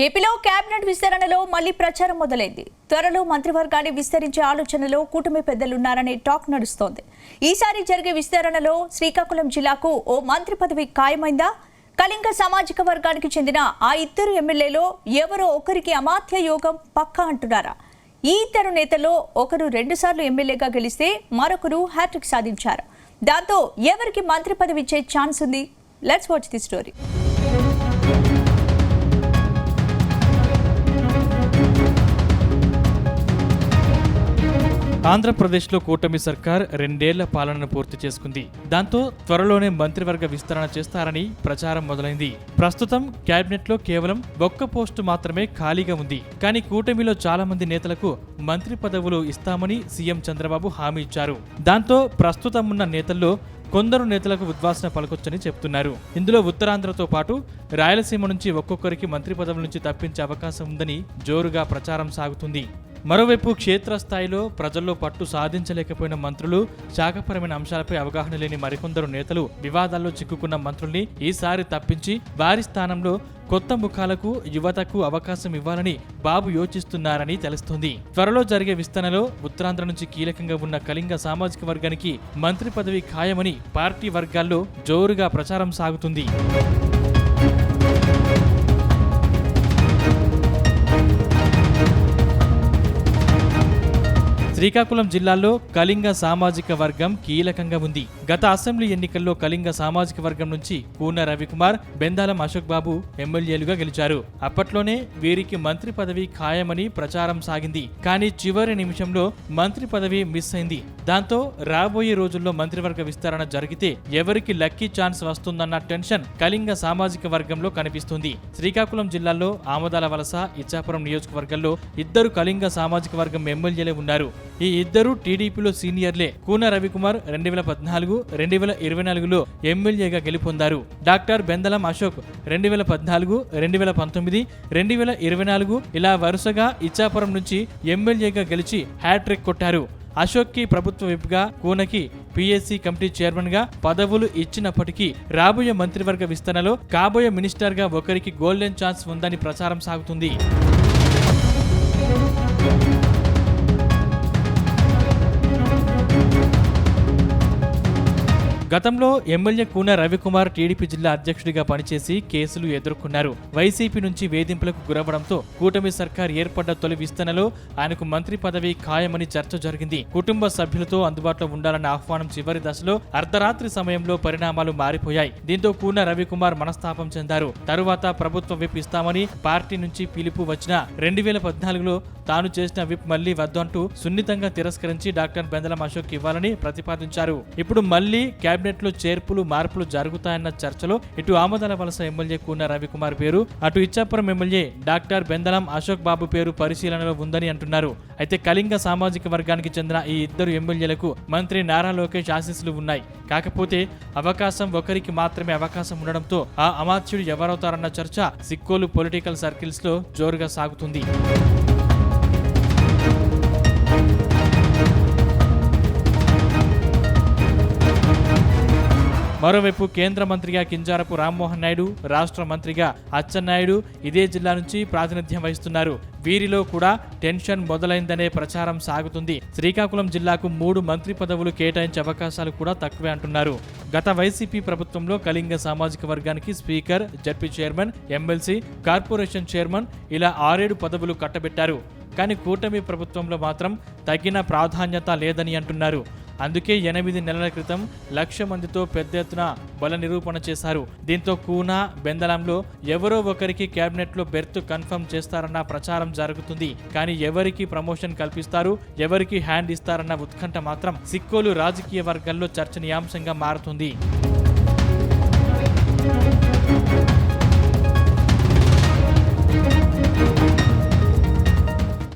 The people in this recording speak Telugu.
ఏపీలో కేబినెట్ విస్తరణలో మళ్లీ ప్రచారం మొదలైంది. త్వరలో మంత్రివర్గాన్ని విస్తరించే ఆలోచనలో కూటమి పెద్దలున్నారనే టాక్ నడుస్తోంది. ఈసారి జరిగే విస్తరణలో శ్రీకాకుళం జిల్లాకు ఓ మంత్రి పదవి ఖాయమైందా? కళింగ సామాజిక వర్గానికి చెందిన ఆ ఇద్దరు ఎమ్మెల్యేలో ఎవరో ఒకరికి అమాత్య యోగం పక్కా అంటున్నారా? ఈ ఇద్దరు నేతల్లో ఒకరు 2 సార్లు ఎమ్మెల్యేగా గెలిస్తే మరొకరు హ్యాట్రిక్ సాధించారు. దాంతో ఎవరికి మంత్రి పదవి ఇచ్చే ఛాన్స్ ఉంది? Let's watch the story. ఆంధ్రప్రదేశ్లో కూటమి సర్కార్ 2 ఏళ్ల పాలనను పూర్తి చేసుకుంది. దాంతో త్వరలోనే మంత్రివర్గ విస్తరణ చేస్తారని ప్రచారం మొదలైంది. ప్రస్తుతం కేబినెట్లో కేవలం ఒక్క పోస్టు మాత్రమే ఖాళీగా ఉంది. కానీ కూటమిలో చాలా మంది నేతలకు మంత్రి పదవులు ఇస్తామని సీఎం చంద్రబాబు హామీ ఇచ్చారు. దాంతో ప్రస్తుతం ఉన్న నేతల్లో కొందరు నేతలకు ఉద్వాసన పలకొచ్చని చెప్తున్నారు. ఇందులో ఉత్తరాంధ్రతో పాటు రాయలసీమ నుంచి ఒక్కొక్కరికి మంత్రి పదవుల నుంచి తప్పించే అవకాశం ఉందని జోరుగా ప్రచారం సాగుతుంది. మరోవైపు క్షేత్రస్థాయిలో ప్రజల్లో పట్టు సాధించలేకపోయిన మంత్రులు, శాఖపరమైన అంశాలపై అవగాహన లేని మరికొందరు నేతలు వివాదాల్లో చిక్కుకున్న మంత్రుల్ని ఈసారి తప్పించి వారి స్థానంలో కొత్త ముఖాలకు, యువతకు అవకాశం ఇవ్వాలని బాబు యోచిస్తున్నారని తెలుస్తోంది. త్వరలో జరిగే విస్తరణలో ఉత్తరాంధ్ర నుంచి కీలకంగా ఉన్న కళింగ సామాజిక వర్గానికి మంత్రి పదవి ఖాయమని పార్టీ వర్గాల్లో జోరుగా ప్రచారం సాగుతుంది. శ్రీకాకుళం జిల్లాలో కళింగ సామాజిక వర్గం కీలకంగా ఉంది. గత అసెంబ్లీ ఎన్నికల్లో కళింగ సామాజిక వర్గం నుంచి కూన రవికుమార్, బెందాలం అశోక్ బాబు ఎమ్మెల్యేలుగా గెలిచారు. అప్పట్లోనే వీరికి మంత్రి పదవి ఖాయమని ప్రచారం సాగింది. కానీ చివరి నిమిషంలో మంత్రి పదవి మిస్ అయింది. దాంతో రాబోయే రోజుల్లో మంత్రివర్గ విస్తరణ జరిగితే ఎవరికి లక్కీ ఛాన్స్ వస్తుందన్న టెన్షన్ కళింగ సామాజిక వర్గంలో కనిపిస్తుంది. శ్రీకాకుళం జిల్లాలో ఆమదాల వలస, ఇచ్చాపురం నియోజకవర్గంలో ఇద్దరు కళింగ సామాజిక వర్గం ఎమ్మెల్యేలే ఉన్నారు. ఈ ఇద్దరు టీడీపీలో సీనియర్లే. కూన రవికుమార్ 2014, 2024లో ఎమ్మెల్యేగా గెలుపొందారు. డాక్టర్ బెందలం అశోక్ 2014, 2019, 2024 ఇలా వరుసగా ఇచ్చాపురం నుంచి ఎమ్మెల్యేగా గెలిచి హ్యాట్రిక్ కొట్టారు. అశోక్ కి ప్రభుత్వ విప్గా, కూనకి పీఎస్సీ కమిటీ చైర్మన్ గా పదవులు ఇచ్చినప్పటికీ రాబోయే మంత్రివర్గ విస్తరణలో కాబోయే మినిస్టర్ గా ఒకరికి గోల్డెన్ ఛాన్స్ ఉందని ప్రచారం సాగుతుంది. గతంలో ఎమ్మెల్యే కూన రవికుమార్ టీడీపీ జిల్లా అధ్యక్షుడిగా పనిచేసి కేసులు ఎదుర్కొన్నారు. వైసీపీ నుంచి వేధింపులకు గురవడంతో కూటమి సర్కార్ ఏర్పడ్డ తొలి విస్తరణలో ఆయనకు మంత్రి పదవి ఖాయమని చర్చ జరిగింది. కుటుంబ సభ్యులతో అందుబాటులో ఉండాలన్న ఆహ్వానం చివరి దశలో అర్ధరాత్రి సమయంలో పరిణామాలు మారిపోయాయి. దీంతో కూన రవికుమార్ మనస్తాపం చెందారు. తరువాత ప్రభుత్వ విప్ ఇస్తామని పార్టీ నుంచి పిలుపు వచ్చిన 2014లో తాను చేసిన విప్ మళ్లీ వద్దంటూ సున్నితంగా తిరస్కరించి డాక్టర్ బెందలం అశోక్ ఇవ్వాలని ప్రతిపాదించారు. ఇప్పుడు మళ్లీ కేబినెట్ లో చేర్పులు, మార్పులు జరుగుతాయన్న చర్చలో ఇటు ఆమదాల వలస ఎమ్మెల్యే కూన రవికుమార్ పేరు, అటు ఇచ్చాపురం ఎమ్మెల్యే డాక్టర్ బెందలం అశోక్ బాబు పేరు పరిశీలనలో ఉందని అంటున్నారు. అయితే కళింగ సామాజిక వర్గానికి చెందిన ఈ ఇద్దరు ఎమ్మెల్యేలకు మంత్రి నారా లోకేష్ ఆశీస్సులు ఉన్నాయి. కాకపోతే అవకాశం ఒకరికి మాత్రమే అవకాశం ఉండడంతో ఆ అమాత్యుడు ఎవరవుతారన్న చర్చ సిక్కోలు పొలిటికల్ సర్కిల్స్ లో జోరుగా సాగుతుంది. మరోవైపు కేంద్ర మంత్రిగా కింజారపు రామ్మోహన్ నాయుడు, రాష్ట్ర మంత్రిగా అచ్చెన్నాయుడు ఇదే జిల్లా నుంచి ప్రాతినిధ్యం వహిస్తున్నారు. వీరిలో కూడా టెన్షన్ మొదలైందనే ప్రచారం సాగుతుంది. శ్రీకాకుళం జిల్లాకు 3 మంత్రి పదవులు కేటాయించే అవకాశాలు కూడా తక్కువే అంటున్నారు. గత వైసీపీ ప్రభుత్వంలో కళింగ సామాజిక వర్గానికి speaker, ZP chairman, MLC, corporation chairman ఇలా 6-7 పదవులు కట్టబెట్టారు. కానీ కూటమి ప్రభుత్వంలో మాత్రం తగిన ప్రాధాన్యత లేదని అంటున్నారు. అందుకే 8 నెలల క్రితం 1,00,000 మందితో పెద్ద ఎత్తున బల నిరూపణ చేశారు. దీంతో కూన, బెందలంలో ఎవరో ఒకరికి కేబినెట్ లో బెర్త్ కన్ఫర్మ్ చేస్తారన్న ప్రచారం జరుగుతుంది. కానీ ఎవరికి ప్రమోషన్ కల్పిస్తారు, ఎవరికి హ్యాండ్ ఇస్తారన్న ఉత్కంఠ మాత్రం సిక్కోలు రాజకీయ వర్గాల్లో చర్చనీయాంశంగా మారుతుంది.